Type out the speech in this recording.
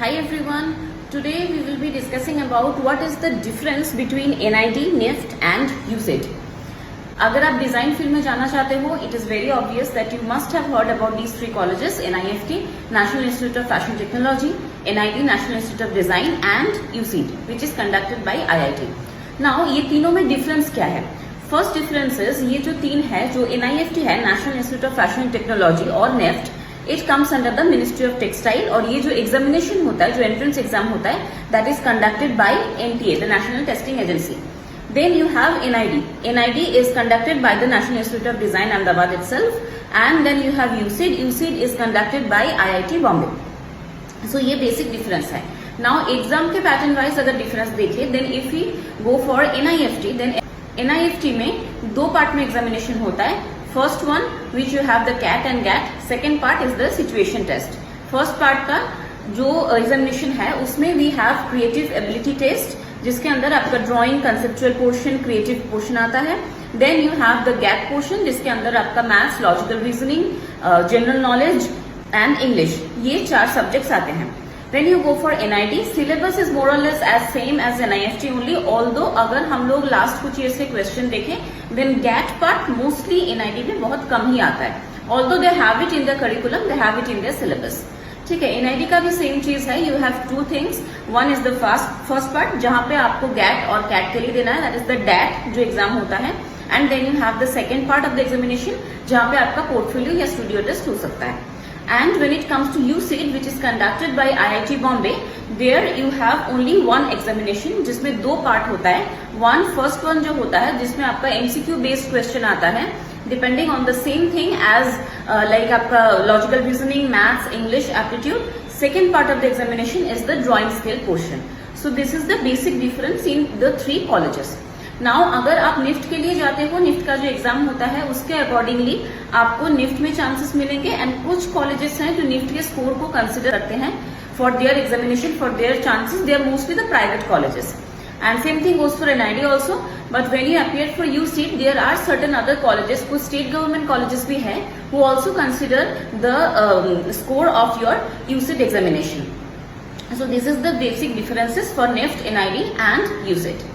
Hi everyone, today we will be discussing about what is the difference between NID, NIFT and USIT. अगर आप design field में जाना चाहते हो, it is very obvious that you must have heard about these three colleges: NIFT, National Institute of Fashion Technology, NID, National Institute of Design, and USIT, which is conducted by IIT. Now ये तीनों में difference क्या है? First difference is ये जो तीन है, जो NIFT है, national institute of fashion technology, और NIFT, it comes under the ministry of textile. और ये जो एग्जामिनेशन होता है, जो एंट्रेंस एग्जाम होता है, that is conducted by NTA, the national testing agency. Then you have NID. NID is conducted by the National Institute of Design, Ahmedabad itself, and then you have USIT. USIT is conducted by IIT Bombay. So ये basic difference है. Now exam के pattern wise अगर difference देखें, then if we go for NIFT, then NIFT में दो part में examination होता है. First one which you have the CAT and GAT, second part is the situation test. First part का जो एग्जामिनेशन है उसमें we have creative ability test, जिसके अंदर आपका drawing, conceptual portion, creative portion आता है. Then you have the GAT portion, जिसके अंदर आपका maths, logical reasoning, general knowledge and English, ये चार सब्जेक्ट्स आते हैं. When you go for NID, syllabus is more or less as same as NIFT only, although अगर हम लोग लास्ट कुछ ईयर से क्वेश्चन देखें, then GAT part mostly NID में बहुत कम ही आता है. Although they have it in their curriculum, they have it in their syllabus. ठीक है, NID का भी सेम चीज है. You have two things. One is the first part, जहाँ पे आपको GAT और CAT के लिए देना है, that is the DAT जो एग्जाम होता है. And then you have the second part of the examination, जहाँ पे आपका पोर्टफोलियो या स्टूडियो टेस्ट हो सकता है. And when it comes to USIT, which is conducted by IIT Bombay, there you have only one examination, जिसमें दो part होता है. फर्स्ट वन जो होता है, जिसमें आपका MCQ बेस्ड क्वेश्चन आता है, depending on the same thing as like आपका logical reasoning, maths, English, aptitude. Second part of the examination is the drawing skill portion. So this is the basic difference in the three colleges. Now अगर आप NIFT के लिए जाते हो, NIFT का जो exam होता है उसके अकॉर्डिंगली आपको निफ्ट में चांसेस मिलेंगे. एंड कुछ कॉलेजेस हैं जो निफ्ट के स्कोर को कंसिडर करते हैं for their examination, for their chances. They are mostly the private colleges. And same thing goes for NID also. But when you appear for USIT, there are certain other colleges, कुछ state government colleges भी हैं, who also consider the score of your USIT examination. So this is the basic differences for NIFT, NID and USIT.